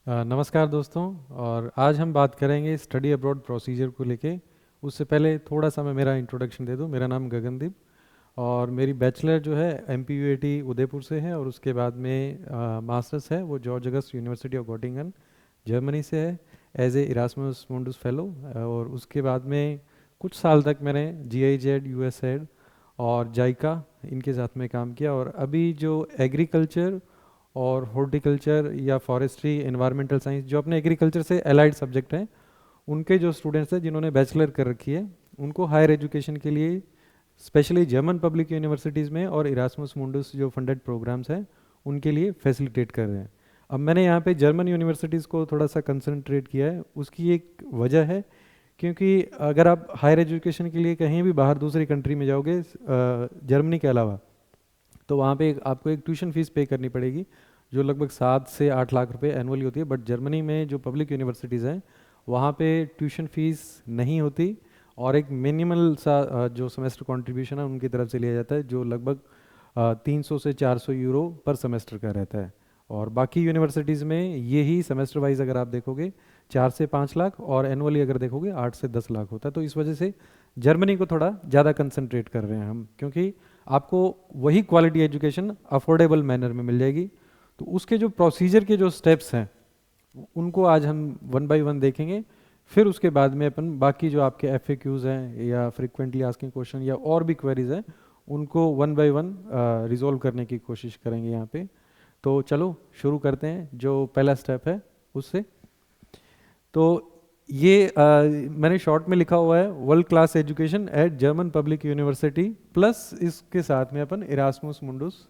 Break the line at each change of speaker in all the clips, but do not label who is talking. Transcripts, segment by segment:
नमस्कार दोस्तों। और आज हम बात करेंगे स्टडी अब्रॉड प्रोसीजर को लेके। उससे पहले थोड़ा सा मैं मेरा इंट्रोडक्शन दे दूं। मेरा नाम गगनदीप और मेरी बैचलर जो है एमपीयूएटी उदयपुर से है और उसके बाद में मास्टर्स है वो Georg August University of Gottingen Germany से है as a Erasmus Mundus fellow. और उसके बाद में कुछ साल तक मैंने जीआईजेड यूएसएड और जाइका इनके साथ में काम किया। और अभी जो एग्रीकल्चर और हॉर्टिकल्चर या फॉरेस्ट्री एनवायरमेंटल साइंस जो अपने एग्रीकल्चर से अलाइड सब्जेक्ट हैं उनके जो स्टूडेंट्स हैं जिन्होंने बैचलर कर रखी है उनको हायर एजुकेशन के लिए स्पेशली जर्मन पब्लिक यूनिवर्सिटीज़ में और इरास्मस मुंडस जो फंडेड प्रोग्राम्स हैं उनके लिए फैसिलिटेट कर रहे हैं। अब मैंने यहाँ पे जर्मन यूनिवर्सिटीज़ को थोड़ा सा कंसंट्रेट किया है। उसकी एक वजह है क्योंकि अगर आप हायर एजुकेशन के लिए कहीं भी बाहर दूसरी कंट्री में जाओगे जर्मनी के अलावा, तो वहाँ पे आपको एक ट्यूशन फीस पे करनी पड़ेगी जो लगभग 7 से 8 लाख रुपए एनुअली होती है। बट जर्मनी में जो पब्लिक यूनिवर्सिटीज़ हैं वहाँ पे ट्यूशन फीस नहीं होती और एक मिनिमल सा जो सेमेस्टर कंट्रीब्यूशन है उनकी तरफ से लिया जाता है जो लगभग 300 से 400 यूरो पर सेमेस्टर का रहता है। और बाकी यूनिवर्सिटीज़ में यही सेमेस्टर वाइज अगर आप देखोगे 4 से 5 लाख और एनुअली अगर देखोगे 8 से 10 लाख होता है। तो इस वजह से जर्मनी को थोड़ा ज़्यादा कंसंट्रेट कर रहे हैं हम, क्योंकि आपको वही क्वालिटी एजुकेशन अफोर्डेबल मैनर में मिल जाएगी। तो उसके जो प्रोसीजर के जो स्टेप्स हैं उनको आज हम वन बाय वन देखेंगे। फिर उसके बाद में अपन बाकी जो आपके एफएक्यूज हैं या फ्रिक्वेंटली आस्किंग क्वेश्चन या और भी क्वेरीज हैं उनको वन बाय वन रिजॉल्व करने की कोशिश करेंगे यहाँ पे। तो चलो शुरू करते हैं जो पहला स्टेप है उससे। तो ये मैंने शॉर्ट में लिखा हुआ है world class education at German public university plus इसके साथ में अपन इरास्मस मुंडस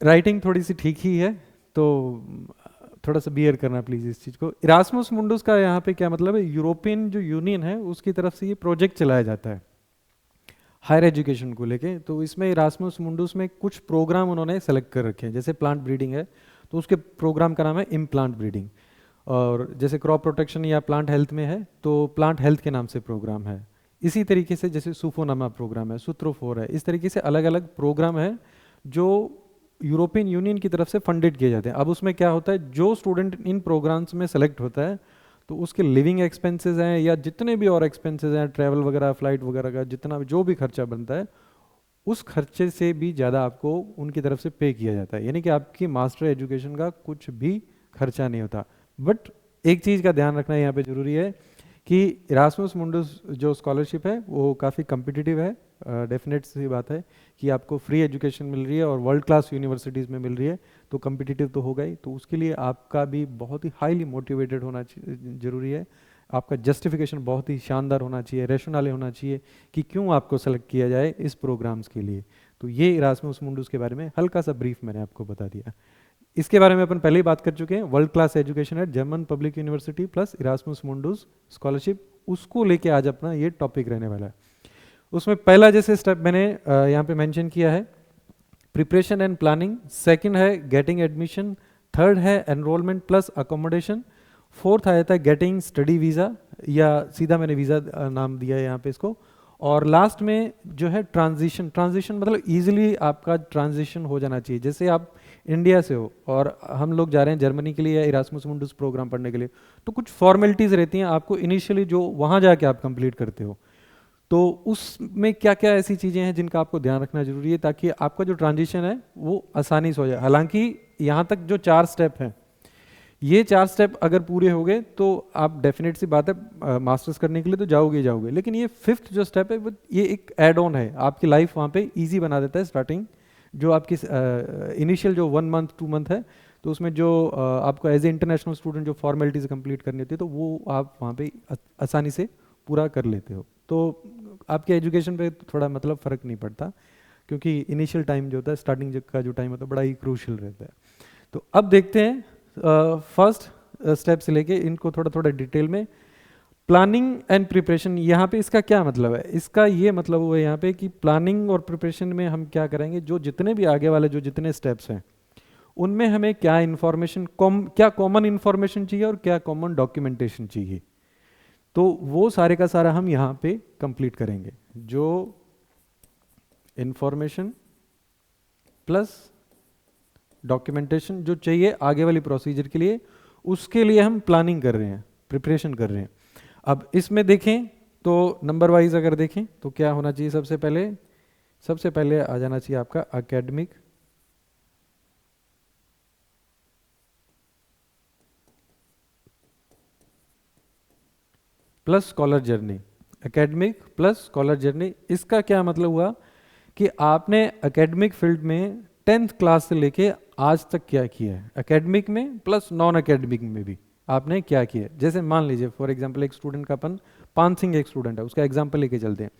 राइटिंग थोड़ी सी ठीक ही है तो थोड़ा सा बियर करना प्लीज इस चीज को। इरास्मस मुंडस का यहाँ पे क्या मतलब है, यूरोपियन जो यूनियन है उसकी तरफ से ये प्रोजेक्ट चलाया जाता है हायर एजुकेशन को लेके। तो इसमें इरास्मस मुंडस में कुछ प्रोग्राम उन्होंने सेलेक्ट कर रखे हैं। जैसे प्लांट ब्रीडिंग है तो उसके प्रोग्राम का नाम है इम्प्लांट ब्रीडिंग। और जैसे क्रॉप प्रोटेक्शन या प्लांट हेल्थ में है तो प्लांट हेल्थ के नाम से प्रोग्राम है। इसी तरीके से जैसे सुफोनामा प्रोग्राम है, सूत्रोफोर है, इस तरीके से अलग अलग प्रोग्राम है जो यूरोपियन यूनियन की तरफ से फंडेड किए जाते हैं। अब उसमें क्या होता है, जो स्टूडेंट इन प्रोग्राम्स में सेलेक्ट होता है तो उसके लिविंग एक्सपेंसेस हैं या जितने भी और एक्सपेंसेस हैं, ट्रैवल वगैरह, फ्लाइट वगैरह का जितना जो भी खर्चा बनता है उस खर्चे से भी ज़्यादा आपको उनकी तरफ से पे किया जाता है। यानी कि आपकी मास्टर एजुकेशन का कुछ भी खर्चा नहीं होता। बट एक चीज़ का ध्यान रखना यहाँ पे ज़रूरी है कि इरास्मस मुंडस जो स्कॉलरशिप है वो काफ़ी कम्पिटिटिव है। डेफिनेट सी बात है कि आपको फ्री एजुकेशन मिल रही है और वर्ल्ड क्लास यूनिवर्सिटीज़ में मिल रही है तो कम्पिटिटिव तो होगा ही। तो उसके लिए आपका भी बहुत ही हाईली मोटिवेटेड होना जरूरी है। आपका जस्टिफिकेशन बहुत ही शानदार होना चाहिए, रैशनल होना चाहिए कि क्यों आपको सेलेक्ट किया जाए इस प्रोग्राम्स के लिए। तो ये इरास्मस मुंडस के बारे में हल्का सा ब्रीफ मैंने आपको बता दिया। इसके बारे में अपन पहले ही बात कर चुके हैं, world class education at German public university plus Erasmus Mundus scholarship, उसको लेके आज अपना ये टॉपिक रहने वाला है। उसमें पहला जैसे स्टेप मैंने यहाँ पे मेंशन किया है प्रिपरेशन एंड प्लानिंग, सेकंड है गेटिंग एडमिशन, थर्ड है एनरोलमेंट प्लस अकोमोडेशन, फोर्थ आ जाता है गेटिंग स्टडी वीज़ा या सीधा मैंने वीज़ा नाम दिया है यहाँ पे इसको, और लास्ट में जो है ट्रांजिशन। ट्रांजिशन मतलब इजीली आपका ट्रांजिशन हो जाना चाहिए। जैसे आप इंडिया से हो और हम लोग जा रहे हैं जर्मनी के लिए या इरास्मस मुंडस प्रोग्राम पढ़ने के लिए, तो कुछ फॉर्मेलिटीज़ रहती हैं आपको इनिशियली जो वहाँ जाके आप कंप्लीट करते हो। तो उसमें क्या क्या ऐसी चीज़ें हैं जिनका आपको ध्यान रखना जरूरी है ताकि आपका जो ट्रांजिशन है वो आसानी से हो जाए। हालांकि यहाँ तक जो 4 स्टेप हैं, ये 4 स्टेप अगर पूरे हो गए तो आप डेफिनेट सी बात है मास्टर्स करने के लिए तो जाओगे ही जाओगे। लेकिन ये 5th जो स्टेप है वो ये एक एड ऑन है, आपकी लाइफ वहाँ पे इजी बना देता है। स्टार्टिंग जो आपकी इनिशियल जो 1 मंथ 2 मंथ है तो उसमें जो आपको एज ए इंटरनेशनल स्टूडेंट जो फॉर्मेलिटीज़ कंप्लीट करनी होती है तो वो आप वहाँ पे आसानी से पूरा कर लेते हो। तो आपके एजुकेशन पे थोड़ा मतलब फ़र्क नहीं पड़ता क्योंकि इनिशियल टाइम जो होता है, स्टार्टिंग का जो टाइम होता है बड़ा ही क्रूशियल रहता है। तो अब देखते हैं फर्स्ट स्टेप से लेके इनको थोड़ा थोड़ा डिटेल में। प्लानिंग एंड प्रिपरेशन, यहाँ पे इसका क्या मतलब है, इसका ये मतलब हुआ है यहाँ पे कि प्लानिंग और प्रिपरेशन में हम क्या करेंगे, जो जितने भी आगे वाले जो जितने स्टेप्स हैं उनमें हमें क्या इन्फॉर्मेशन क्या कॉमन इन्फॉर्मेशन चाहिए और क्या कॉमन डॉक्यूमेंटेशन चाहिए। तो वो सारे का सारा हम यहाँ पे कंप्लीट करेंगे, जो इंफॉर्मेशन प्लस डॉक्यूमेंटेशन जो चाहिए आगे वाली प्रोसीजर के लिए, उसके लिए हम प्लानिंग कर रहे हैं, प्रिपरेशन कर रहे हैं। अब इसमें देखें तो नंबर वाइज अगर देखें तो क्या होना चाहिए, सबसे पहले आ जाना चाहिए आपका academic plus scholar journey. Academic plus scholar journey, इसका क्या मतलब हुआ कि आपने एकेडमिक फील्ड में 10th क्लास से लेके आज तक क्या किया है, एकेडमिक में प्लस नॉन एकेडमिक में भी आपने क्या किया है। जैसे मान लीजिए फॉर एग्जांपल एक स्टूडेंट का अपन, पान सिंह एक स्टूडेंट है, उसका एग्जांपल लेके चलते हैं।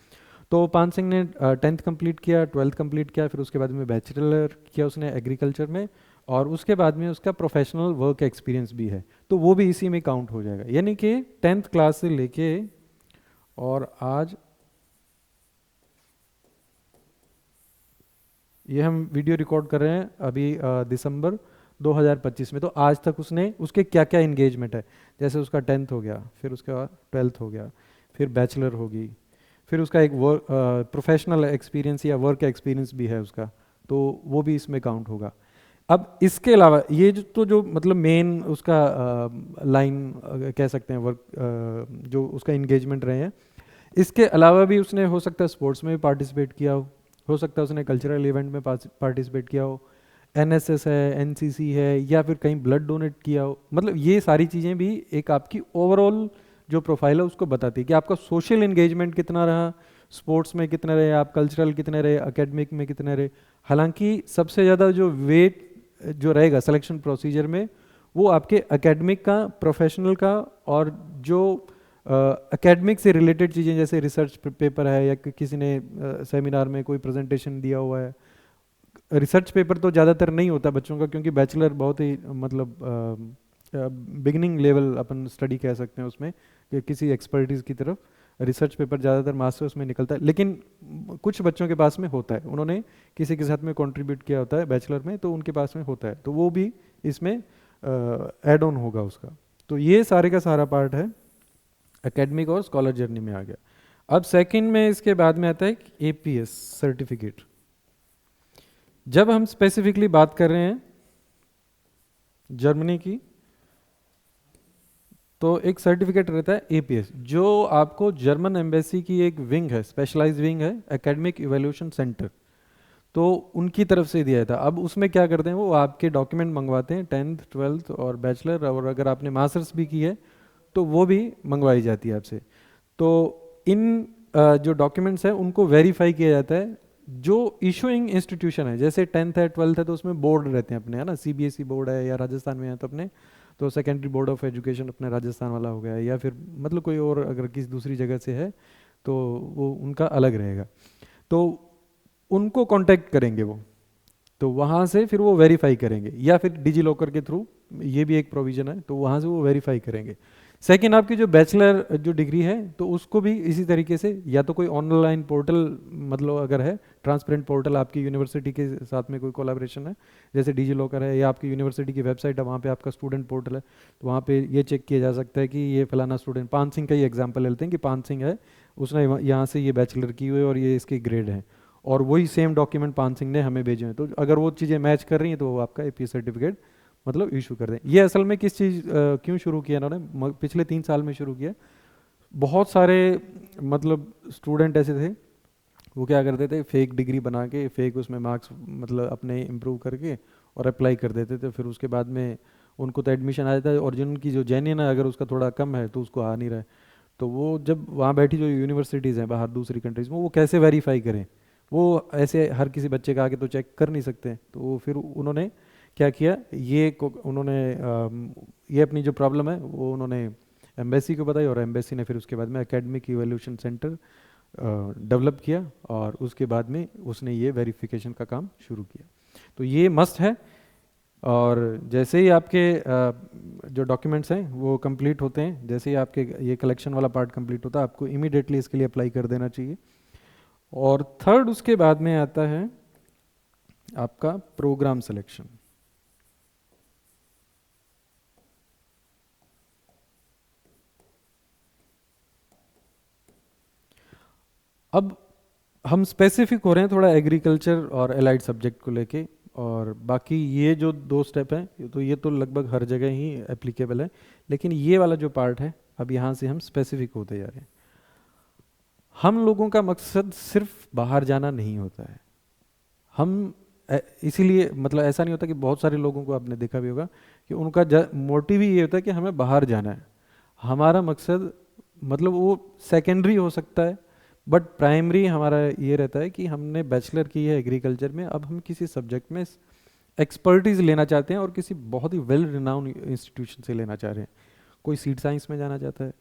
तो पान सिंह ने 10th कंप्लीट किया, 12th कंप्लीट किया, फिर उसके बाद में बैचलर किया उसने एग्रीकल्चर में, और उसके बाद में उसका प्रोफेशनल वर्क एक्सपीरियंस भी है, तो वो भी इसी में काउंट हो जाएगा। यानी कि 10th क्लास से लेके और आज, ये हम वीडियो रिकॉर्ड कर रहे हैं अभी दिसंबर 2025 में, तो आज तक उसने उसके क्या क्या इंगेजमेंट है, जैसे उसका 10th हो गया, फिर उसके बाद 12th हो गया, फिर बैचलर होगी, फिर उसका एक वर्क प्रोफेशनल एक्सपीरियंस या वर्क एक्सपीरियंस भी है उसका, तो वो भी इसमें काउंट होगा। अब इसके अलावा ये जो मतलब मेन उसका लाइन कह सकते हैं वर्क, जो उसका इंगेजमेंट रहे हैं, इसके अलावा भी उसने हो सकता है स्पोर्ट्स में भी पार्टिसिपेट किया हो सकता है उसने कल्चरल इवेंट में पार्टिसिपेट किया हो, एनएसएस है, एनसीसी है, या फिर कहीं ब्लड डोनेट किया हो। मतलब ये सारी चीज़ें भी एक आपकी ओवरऑल जो प्रोफाइल है उसको बताती है कि आपका सोशल एंगेजमेंट कितना रहा, स्पोर्ट्स में कितने रहे आप, कल्चरल कितने रहे, एकेडमिक में कितने रहे। हालांकि सबसे ज़्यादा जो वेट जो रहेगा सिलेक्शन प्रोसीजर में, वो आपके एकेडमिक का, प्रोफेशनल का, और जो एकेडमिक से रिलेटेड चीज़ें जैसे रिसर्च पेपर है या किसी ने सेमिनार में कोई प्रेजेंटेशन दिया हुआ है। रिसर्च पेपर तो ज़्यादातर नहीं होता बच्चों का, क्योंकि बैचलर बहुत ही मतलब बिगिनिंग लेवल अपन स्टडी कह सकते हैं उसमें, कि किसी एक्सपर्टीज़ की तरफ। रिसर्च पेपर ज़्यादातर मास्टर्स में निकलता है, लेकिन कुछ बच्चों के पास में होता है, उन्होंने किसी के साथ में कंट्रीब्यूट किया होता है बैचलर में, तो उनके पास में होता है, तो वो भी इसमें ऐड ऑन होगा उसका। तो ये सारे का सारा पार्ट है, एकेडमिक और स्कॉलर जर्नी में आ गया। अब सेकंड में इसके बाद में आता है एपीएस सर्टिफिकेट। जब हम स्पेसिफिकली बात कर रहे हैं जर्मनी की, तो एक सर्टिफिकेट रहता है एपीएस, जो आपको जर्मन एम्बेसी की एक विंग है, स्पेशलाइज्ड विंग है, एकेडमिक इवैल्यूएशन सेंटर, तो उनकी तरफ से दिया था। अब उसमें क्या करते हैं, वो आपके डॉक्यूमेंट मंगवाते हैं, 10th 12th और बैचलर, और अगर आपने मास्टर्स भी की है तो वो भी मंगवाई जाती है आपसे। तो इन जो डॉक्यूमेंट्स हैं उनको वेरीफाई किया जाता है। जो इशूइंग इंस्टीट्यूशन है, जैसे 10th है 12th है तो उसमें बोर्ड रहते हैं अपने, है ना, सीबीएसई बोर्ड है, या राजस्थान में है तो अपने तो सेकेंडरी बोर्ड ऑफ एजुकेशन अपने राजस्थान वाला हो गया, या फिर मतलब कोई और अगर किसी दूसरी जगह से है तो वो उनका अलग रहेगा। तो उनको कांटेक्ट करेंगे वो, तो वहाँ से फिर वो वेरीफाई करेंगे, या फिर डिजी लॉकर के थ्रू, ये भी एक प्रोविजन है, तो वहाँ से वो वेरीफाई करेंगे। सेकेंड, आपकी जो बैचलर जो डिग्री है तो उसको भी इसी तरीके से, या तो कोई ऑनलाइन पोर्टल, मतलब अगर है ट्रांसपेरेंट पोर्टल आपकी यूनिवर्सिटी के साथ में कोई कोलैबोरेशन है, जैसे डिजी लॉकर है, या आपकी यूनिवर्सिटी की वेबसाइट है, वहाँ पे आपका स्टूडेंट पोर्टल है, तो वहाँ पे ये चेक किया जा सकता है कि ये फलाना स्टूडेंट, पान सिंह का ही एग्जाम्पल लेते हैं कि पान सिंह है, उसने यहाँ से ये बैचलर की हुई है और ये इसके ग्रेड हैं, और वही सेम डॉक्यूमेंट पान सिंह ने हमें भेजे हैं, तो अगर वो चीज़ें मैच कर रही हैं तो वो आपका एपी सर्टिफिकेट मतलब इशू कर दें। ये असल में किस चीज़ क्यों शुरू किया इन्होंने, पिछले 3 साल में शुरू किया। बहुत सारे मतलब स्टूडेंट ऐसे थे, वो क्या करते थे, फेक डिग्री बना के, फेक उसमें मार्क्स मतलब अपने इम्प्रूव करके और अप्लाई कर देते थे, फिर उसके बाद में उनको तो एडमिशन आ जाता है, और जिनकी जो जेन्युइन है अगर उसका थोड़ा कम है तो उसको आ नहीं रहा है। तो वो जब वहाँ बैठी जो यूनिवर्सिटीज़ हैं बाहर दूसरी कंट्रीज़ में, वो कैसे वेरीफाई करें, वो ऐसे हर किसी बच्चे का आगे तो चेक कर नहीं सकते, तो वो फिर उन्होंने क्या किया, उन्होंने ये अपनी जो प्रॉब्लम है वो उन्होंने एम्बेसी को बताई, और एम्बेसी ने फिर उसके बाद में एकेडमिक इवैल्यूएशन सेंटर डेवलप किया, और उसके बाद में उसने ये वेरिफिकेशन का काम शुरू किया। तो ये मस्ट है, और जैसे ही आपके जो डॉक्यूमेंट्स हैं वो कंप्लीट होते हैं, जैसे ही आपके ये कलेक्शन वाला पार्ट कंप्लीट होता है, आपको इमीडिएटली इसके लिए अप्लाई कर देना चाहिए। और थर्ड उसके बाद में आता है आपका प्रोग्राम सिलेक्शन। अब हम स्पेसिफिक हो रहे हैं थोड़ा एग्रीकल्चर और एलाइड सब्जेक्ट को लेके, और बाकी ये जो 2 स्टेप हैं ये तो लगभग हर जगह ही एप्लीकेबल है, लेकिन ये वाला जो पार्ट है अब यहाँ से हम स्पेसिफिक होते जा रहे हैं। हम लोगों का मकसद सिर्फ बाहर जाना नहीं होता है। हम इसीलिए मतलब ऐसा नहीं होता कि बहुत सारे लोगों को आपने देखा भी होगा कि उनका मोटिव ही ये होता है कि हमें बाहर जाना है। हमारा मकसद मतलब वो सेकेंडरी हो सकता है, बट प्राइमरी हमारा ये रहता है कि हमने बैचलर की है एग्रीकल्चर में, अब हम किसी सब्जेक्ट में एक्सपर्टीज लेना चाहते हैं और किसी बहुत ही वेल रिनाउंड इंस्टीट्यूशन से लेना चाह रहे हैं। कोई सीड साइंस में जाना चाहता है,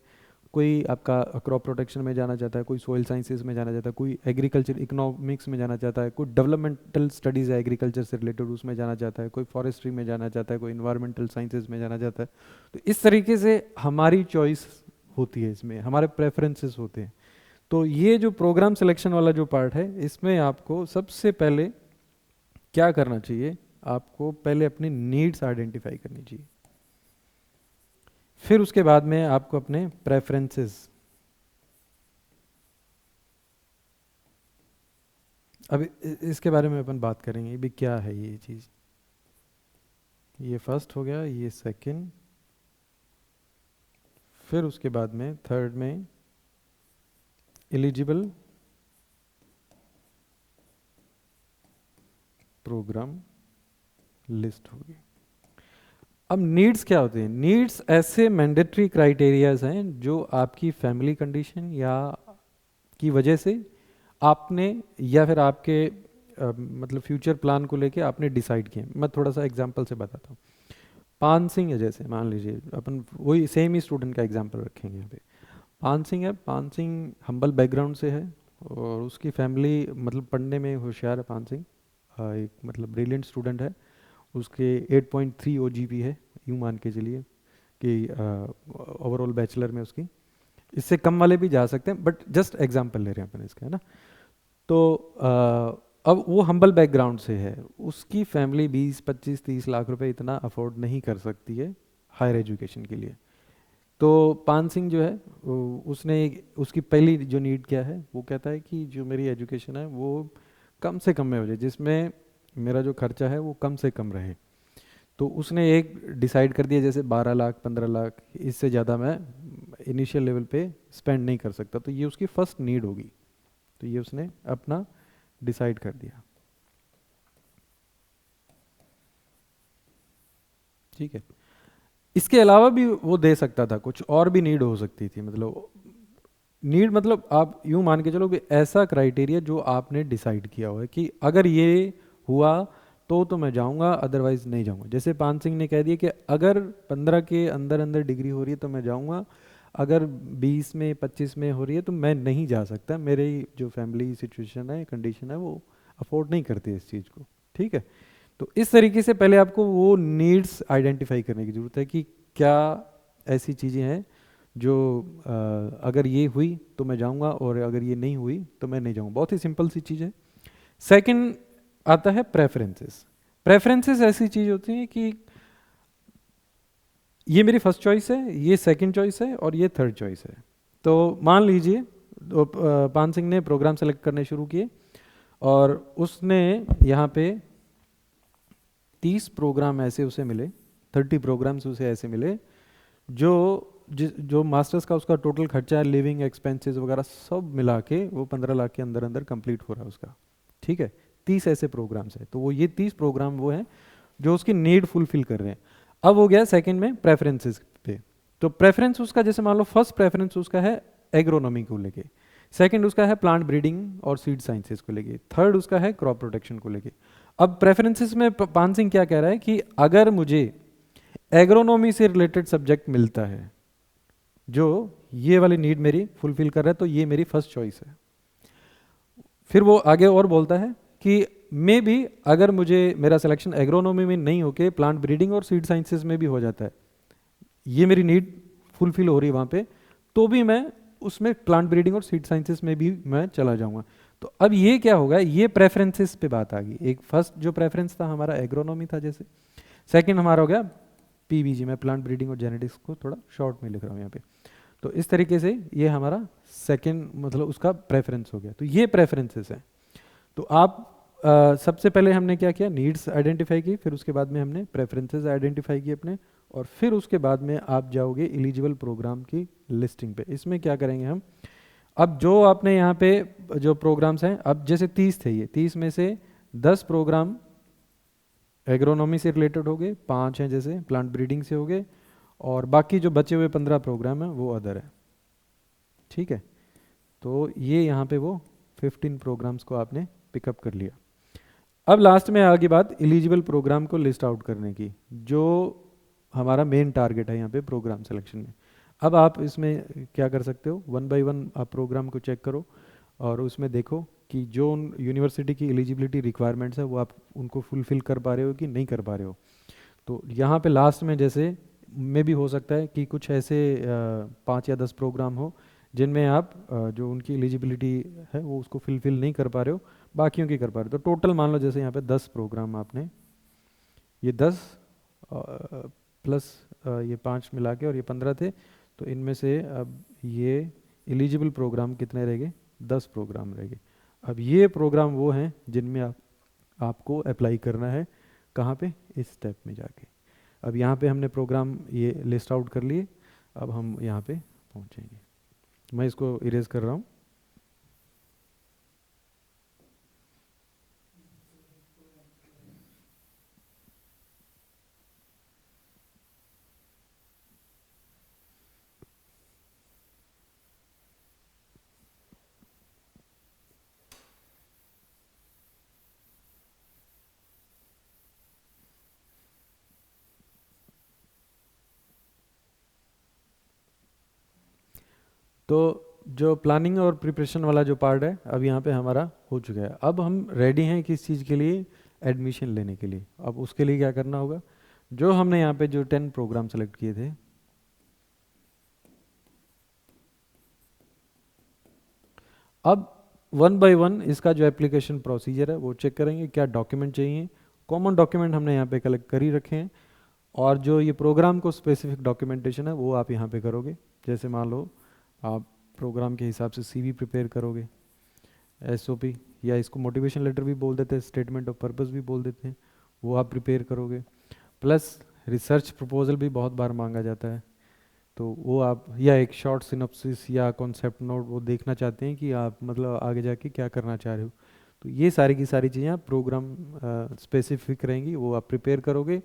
कोई आपका क्रॉप प्रोटेक्शन में जाना चाहता है, कोई सोइल साइंसेज में जाना चाहता है, कोई एग्रीकल्चर इकोनॉमिक्स में जाना चाहता है, कोई डेवलपमेंटल स्टडीज़ है एग्रीकल्चर से रिलेटेड उसमें जाना चाहता है, कोई फॉरेस्ट्री में जाना चाहता है, कोई इन्वायरमेंटल साइंसेज में जाना चाहता है। तो इस तरीके से हमारी चॉइस होती है, इसमें हमारे प्रेफरेंसेस होते हैं। तो ये जो प्रोग्राम सिलेक्शन वाला जो पार्ट है, इसमें आपको सबसे पहले क्या करना चाहिए, आपको पहले अपनी नीड्स आइडेंटिफाई करनी चाहिए, फिर उसके बाद में आपको अपने प्रेफरेंसेस, अब इसके बारे में अपन बात करेंगे भी क्या है ये चीज़। ये फर्स्ट हो गया, ये सेकंड, फिर उसके बाद में थर्ड में एलिजिबल प्रोग्राम लिस्ट होगी। अब नीड्स क्या होते हैं? नीड्स ऐसे मैंडेटरी क्राइटेरियाज हैं जो आपकी फैमिली कंडीशन या की वजह से आपने या फिर आपके मतलब फ्यूचर प्लान को लेके आपने डिसाइड किए। मैं थोड़ा सा एग्जांपल से बताता हूँ। पान सिंह है, जैसे मान लीजिए अपन वही सेम ही स्टूडेंट का एग्जांपल रखेंगे यहाँ पे। पान सिंह है, पान सिंह हम्बल बैकग्राउंड से है और उसकी फैमिली मतलब पढ़ने में होशियार है। पान सिंह एक मतलब ब्रिलियंट स्टूडेंट है, उसके 8.3 OGP है, यूँ मान के चलिए कि ओवरऑल बैचलर में उसकी, इससे कम वाले भी जा सकते हैं बट जस्ट एग्जांपल ले रहे हैं अपन इसका, है ना। तो अब वो हम्बल बैकग्राउंड से है, उसकी फैमिली 20, 25, 30 लाख रुपए इतना अफोर्ड नहीं कर सकती है हायर एजुकेशन के लिए। तो पान सिंह जो है उसने उसकी पहली जो नीड क्या है, वो कहता है कि जो मेरी एजुकेशन है वो कम से कम में हो जाए, जिसमें मेरा जो खर्चा है वो कम से कम रहे। तो उसने एक डिसाइड कर दिया जैसे 12 लाख 15 लाख, इससे ज़्यादा मैं इनिशियल लेवल पे स्पेंड नहीं कर सकता, तो ये उसकी फर्स्ट नीड होगी। तो ये उसने अपना डिसाइड कर दिया, ठीक है। इसके अलावा भी वो दे सकता था, कुछ और भी नीड हो सकती थी। मतलब नीड मतलब आप यूं मान के चलो कि ऐसा क्राइटेरिया जो आपने डिसाइड किया हुआ है कि अगर ये हुआ तो मैं जाऊंगा, अदरवाइज नहीं जाऊंगा। जैसे पान सिंह ने कह दिया कि अगर 15 के अंदर अंदर डिग्री हो रही है तो मैं जाऊंगा, अगर 20 में 25 में हो रही है तो मैं नहीं जा सकता, मेरी जो फैमिली सिचुएशन है कंडीशन है वो अफोर्ड नहीं करती इस चीज़ को, ठीक है। तो इस तरीके से पहले आपको वो नीड्स आइडेंटिफाई करने की ज़रूरत है कि क्या ऐसी चीज़ें हैं जो अगर ये हुई तो मैं जाऊंगा और अगर ये नहीं हुई तो मैं नहीं जाऊंगा। बहुत ही सिंपल सी चीज़ है। सेकंड आता है प्रेफरेंसेस। प्रेफरेंसेस ऐसी चीज़ होती है कि ये मेरी फर्स्ट चॉइस है, ये सेकंड चॉइस है और ये थर्ड चॉइस है। तो मान लीजिए पान सिंह ने प्रोग्राम सेलेक्ट करने शुरू किए और उसने यहाँ पे 30 प्रोग्राम ऐसे उसे मिले, 30 प्रोग्राम्स उसे ऐसे मिले जो मास्टर्स का उसका टोटल खर्चा है, लिविंग एक्सपेंसेस वगैरह सब मिला के वो 15 लाख के अंदर अंदर कंप्लीट हो रहा है उसका, ठीक है। 30 ऐसे प्रोग्राम्स है, तो वो ये 30 प्रोग्राम वो हैं जो उसकी नीड फुलफिल कर रहे हैं। अब हो गया सेकंड में प्रेफरेंसेस पे। तो प्रेफरेंस उसका जैसे मान लो फर्स्ट प्रेफरेंस उसका है एग्रोनॉमी को लेके, सेकंड उसका है प्लांट ब्रीडिंग और सीड साइंसेस को लेके, थर्ड उसका है क्रॉप प्रोटेक्शन को लेके। अब प्रेफरेंसेस में पान सिंह क्या कह रहा है कि अगर मुझे एग्रोनॉमी से रिलेटेड सब्जेक्ट मिलता है जो ये वाली नीड मेरी फुलफिल कर रहा है तो ये मेरी फर्स्ट चॉइस है। फिर वो आगे और बोलता है कि मे भी अगर मुझे मेरा सिलेक्शन एग्रोनॉमी में नहीं होके प्लांट ब्रीडिंग और सीड साइंसेस में भी हो जाता है, ये मेरी नीड फुलफिल हो रही है वहाँ पे, तो भी मैं उसमें प्लांट ब्रीडिंग और सीड साइंसेस में भी मैं चला जाऊँगा। तो अब ये क्या होगा, ये प्रेफरेंसेस पे बात आ गई। एक फर्स्ट जो प्रेफरेंस था हमारा एग्रोनॉमी था, जैसे सेकंड हमारा हो गया PBG, मैं प्लांट ब्रीडिंग और जेनेटिक्स को थोड़ा शॉर्ट में लिख रहा हूँ यहाँ पे। तो इस तरीके से ये हमारा सेकंड मतलब उसका प्रेफरेंस हो गया। तो ये प्रेफरेंसेस हैं। तो आप सबसे पहले हमने क्या किया, नीड्स आइडेंटिफाई की, फिर उसके बाद में हमने प्रेफरेंसेस आइडेंटिफाई किए अपने, और फिर उसके बाद में आप जाओगे एलिजिबल प्रोग्राम की लिस्टिंग पे। इसमें क्या करेंगे हम, अब जो आपने यहाँ पे जो प्रोग्राम्स हैं, अब जैसे 30 थे, ये 30 में से 10 प्रोग्राम एग्रोनॉमी से रिलेटेड हो गए, 5 हैं जैसे प्लांट ब्रीडिंग से हो गए, और बाकी जो बचे हुए 15 प्रोग्राम हैं वो अदर है। ठीक है, तो ये यहाँ पे वो 15 प्रोग्राम्स को आपने पिकअप कर लिया। अब लास्ट में आ गई बात एलिजिबल प्रोग्राम को लिस्ट आउट करने की, जो हमारा मेन टारगेट है यहाँ पे प्रोग्राम सिलेक्शन में। अब आप इसमें क्या कर सकते हो, वन बाय वन आप प्रोग्राम को चेक करो और उसमें देखो कि जो यूनिवर्सिटी की एलिजिबिलिटी रिक्वायरमेंट्स है वो आप उनको फुलफिल कर पा रहे हो कि नहीं कर पा रहे हो। तो यहाँ पे लास्ट में जैसे में भी हो सकता है कि कुछ ऐसे 5 या 10 प्रोग्राम हो जिनमें आप जो उनकी एलिजिबिलिटी है वो उसको फुलफिल नहीं कर पा रहे हो, बाकियों की कर पा रहे हो। तो टोटल मान लो जैसे यहाँ पे 10 प्रोग्राम आपने, ये 10 प्लस ये 5 मिला के और ये 15 थे, तो इनमें से अब ये एलिजिबल प्रोग्राम कितने रह गए, 10 प्रोग्राम रह गए। अब ये प्रोग्राम वो हैं जिनमें आपको अप्लाई करना है, कहाँ पे, इस स्टेप में जाके। अब यहाँ पे हमने प्रोग्राम ये लिस्ट आउट कर लिए, अब हम यहाँ पे पहुँचेंगे। मैं इसको इरेज कर रहा हूँ। तो जो प्लानिंग और प्रिपरेशन वाला जो पार्ट है अब यहाँ पे हमारा हो चुका है। अब हम रेडी हैं किस चीज़ के लिए, एडमिशन लेने के लिए। अब उसके लिए क्या करना होगा, जो हमने यहाँ पे जो 10 प्रोग्राम सेलेक्ट किए थे, अब वन बाय वन इसका जो एप्लीकेशन प्रोसीजर है वो चेक करेंगे, क्या डॉक्यूमेंट चाहिए। कॉमन डॉक्यूमेंट हमने यहाँ पे कलेक्ट कर ही रखे हैं, और जो ये प्रोग्राम को स्पेसिफिक डॉक्यूमेंटेशन है वो आप यहाँ पे करोगे। जैसे मान लो आप प्रोग्राम के हिसाब से सीवी प्रिपेयर करोगे, एसओपी, या इसको मोटिवेशन लेटर भी बोल देते हैं, स्टेटमेंट ऑफ पर्पस भी बोल देते हैं, वो आप प्रिपेयर करोगे। प्लस रिसर्च प्रपोजल भी बहुत बार मांगा जाता है, तो वो आप, या एक शॉर्ट सिनॉप्सिस या कॉन्सेप्ट नोट वो देखना चाहते हैं कि आप मतलब आगे जाके क्या करना चाह रहे हो। तो ये सारी की सारी चीज़ें आप प्रोग्राम स्पेसिफिक रहेंगी, वो आप प्रिपेयर करोगे।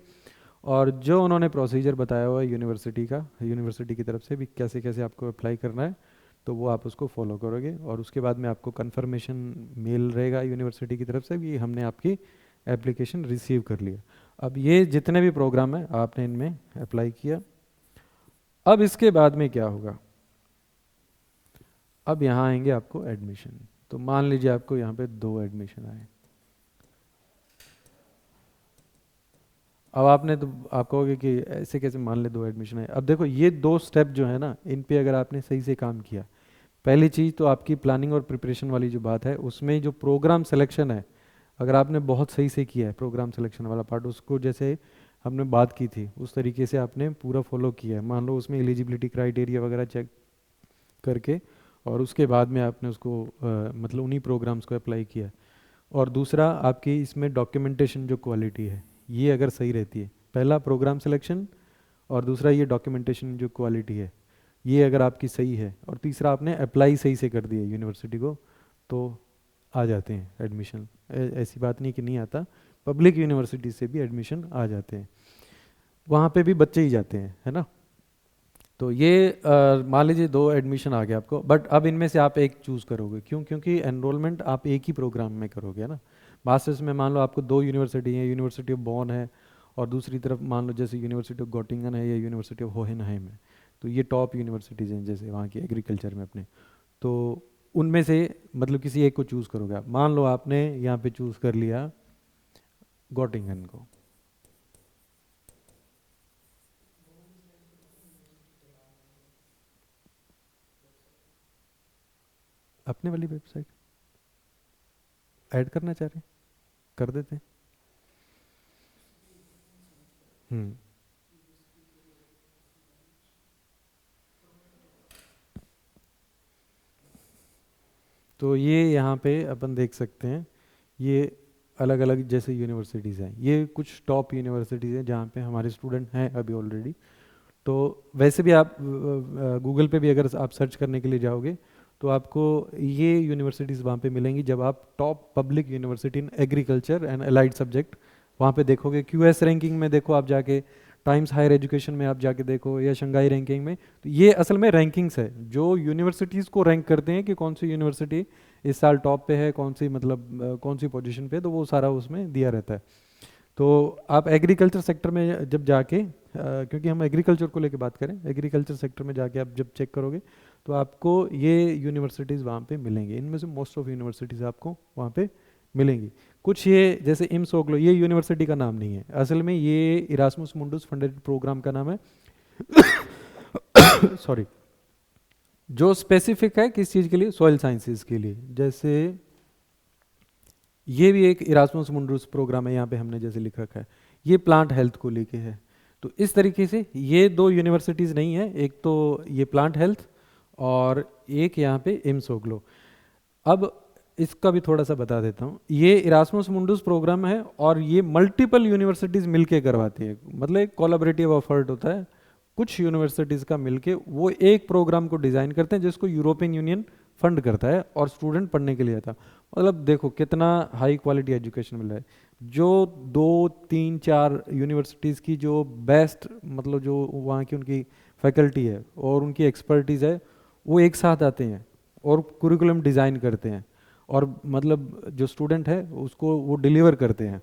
और जो उन्होंने प्रोसीजर बताया हुआ है यूनिवर्सिटी का, यूनिवर्सिटी की तरफ से भी कैसे कैसे आपको अप्लाई करना है, तो वो आप उसको फॉलो करोगे। और उसके बाद में आपको कंफर्मेशन मेल रहेगा यूनिवर्सिटी की तरफ से कि हमने आपकी एप्लीकेशन रिसीव कर लिया। अब ये जितने भी प्रोग्राम हैं आपने इनमें अप्लाई किया। अब इसके बाद में क्या होगा, अब यहाँ आएंगे आपको एडमिशन। तो मान लीजिए आपको यहाँ पे 2 एडमिशन आए। अब आपने तो आप कहोगे कि ऐसे कैसे मान ले 2 एडमिशन है। अब देखो ये 2 स्टेप जो है ना, इन पे अगर आपने सही से काम किया, पहली चीज़ तो आपकी प्लानिंग और प्रिपरेशन वाली जो बात है उसमें जो प्रोग्राम सिलेक्शन है, अगर आपने बहुत सही से किया है प्रोग्राम सिलेक्शन वाला पार्ट, उसको जैसे हमने बात की थी उस तरीके से आपने पूरा फॉलो किया है, मान लो उसमें एलिजिबिलिटी क्राइटेरिया वगैरह चेक करके, और उसके बाद में आपने उसको मतलब उन्हीं प्रोग्राम्स को अप्लाई किया। और दूसरा आपकी इसमें डॉक्यूमेंटेशन जो क्वालिटी है ये अगर सही रहती है, पहला प्रोग्राम सिलेक्शन, और दूसरा ये डॉक्यूमेंटेशन जो क्वालिटी है ये अगर आपकी सही है, और तीसरा आपने अप्लाई सही से कर दिया यूनिवर्सिटी को, तो आ जाते हैं एडमिशन। ऐसी बात नहीं कि नहीं आता, पब्लिक यूनिवर्सिटी से भी एडमिशन आ जाते हैं, वहाँ पे भी बच्चे ही जाते हैं, है ना। तो ये मान लीजिए 2 एडमिशन आ गया आपको, बट अब इनमें से आप एक चूज़ करोगे, क्यों, क्योंकि एनरोलमेंट आप एक ही प्रोग्राम में करोगे, है ना। मास्टर्स में मान लो आपको 2 यूनिवर्सिटी हैं, यूनिवर्सिटी ऑफ बॉन है, और दूसरी तरफ मान लो जैसे यूनिवर्सिटी ऑफ गोटिंगन है या यूनिवर्सिटी ऑफ होहेनहाइम है, तो ये टॉप यूनिवर्सिटीज़ हैं जैसे वहाँ की एग्रीकल्चर में अपने। तो उनमें से मतलब किसी एक को चूज़ करोगे आप। मान लो आपने यहाँ पे चूज़ कर लिया गोटिंगन को, अपने वाली वेबसाइट ऐड करना चाह रहे हैं, कर देते हैं। हम्म, तो ये यहाँ पे अपन देख सकते हैं, ये अलग अलग जैसे यूनिवर्सिटीज़ हैं, ये कुछ टॉप यूनिवर्सिटीज़ हैं जहाँ पे हमारे स्टूडेंट हैं अभी ऑलरेडी। तो वैसे भी आप गूगल पे भी अगर आप सर्च करने के लिए जाओगे तो आपको ये यूनिवर्सिटीज़ वहाँ पे मिलेंगी। जब आप top public university in agriculture and allied subject वहाँ पे देखोगे, क्यूएस रैंकिंग में देखो आप जाके, टाइम्स हायर एजुकेशन में आप जाके देखो, या शंघाई रैंकिंग में, तो ये असल में रैंकिंग्स है जो यूनिवर्सिटीज़ को रैंक करते हैं कि कौन सी यूनिवर्सिटी इस साल टॉप पे है, कौन सी मतलब कौन सी पोजीशन पे, तो वो सारा उसमें दिया रहता है। तो आप एग्रीकल्चर सेक्टर में जब जाके क्योंकि हम एग्रीकल्चर को लेके बात करें, एग्रीकल्चर सेक्टर में जाके आप जब चेक करोगे तो आपको ये यूनिवर्सिटीज़ वहाँ पे मिलेंगी। इनमें से मोस्ट ऑफ यूनिवर्सिटीज़ आपको वहाँ पे मिलेंगी। कुछ ये जैसे इम्स ओग्लो, ये यूनिवर्सिटी का नाम नहीं है, असल में ये इरास्मुस मुंडुस फंडेड प्रोग्राम का नाम है। सॉरी, जो स्पेसिफिक है किस चीज़ के लिए, सॉइल साइंसेज के लिए। जैसे ये भी एक इरास्मुस मुंडुस प्रोग्राम है, यहाँ पे हमने जैसे लिख रखा है, ये प्लांट हेल्थ को लेके है। तो इस तरीके से ये दो यूनिवर्सिटीज़ नहीं है, एक तो ये प्लांट हेल्थ और एक यहाँ पे इम्स ओग्लो। अब इसका भी थोड़ा सा बता देता हूँ, ये इरास्मुस मुंडुस प्रोग्राम है और ये मल्टीपल यूनिवर्सिटीज़ मिलके करवाती है, मतलब एक कोलैबोरेटिव एफर्ट होता है, कुछ यूनिवर्सिटीज़ का मिलके वो एक प्रोग्राम को डिज़ाइन करते हैं जिसको यूरोपियन यूनियन फंड करता है और स्टूडेंट पढ़ने के लिए आता है। मतलब देखो कितना हाई क्वालिटी एजुकेशन मिल रहा है। जो 2 3 4 यूनिवर्सिटीज़ की जो बेस्ट, मतलब जो वहाँ की उनकी फैकल्टी है और उनकी एक्सपर्टीज़ है, वो एक साथ आते हैं और कुरिकुलम डिज़ाइन करते हैं, और मतलब जो स्टूडेंट है उसको वो डिलीवर करते हैं,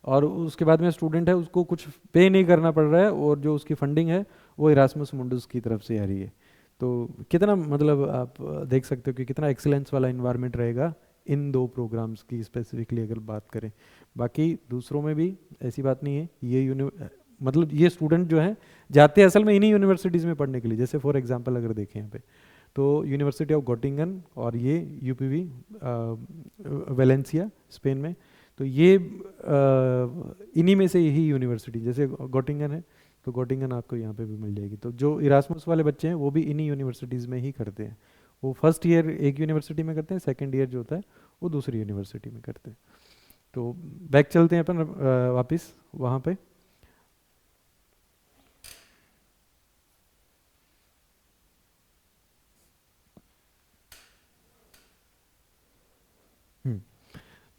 और उसके बाद में स्टूडेंट है उसको कुछ पे नहीं करना पड़ रहा है, और जो उसकी फंडिंग है वो इरास्मस मुंडस की तरफ से आ रही है। तो कितना मतलब आप देख सकते हो कि कितना एक्सीलेंस वाला इन्वायरमेंट रहेगा इन दो प्रोग्राम्स की स्पेसिफिकली अगर बात करें। बाकी दूसरों में भी ऐसी बात नहीं है, ये मतलब ये स्टूडेंट जो हैं जाते हैं असल में इन्हीं यूनिवर्सिटीज़ में पढ़ने के लिए। जैसे फॉर एग्जांपल अगर देखें यहाँ पे, तो यूनिवर्सिटी ऑफ गोटिंगन और ये यूपीवी वेलेंसिया स्पेन में, तो ये इन्हीं में से यही यूनिवर्सिटी, जैसे गोटिंगन है तो गोटिंगन आपको यहाँ पे भी मिल जाएगी। तो जो इरास्मस वाले बच्चे हैं वो भी इन्हीं यूनिवर्सिटीज़ में ही करते हैं। वो फर्स्ट ईयर एक यूनिवर्सिटी में करते हैं, सेकंड ईयर जो होता है वो दूसरी यूनिवर्सिटी में करते हैं। तो बैक चलते हैं अपन वापस वहाँ पे।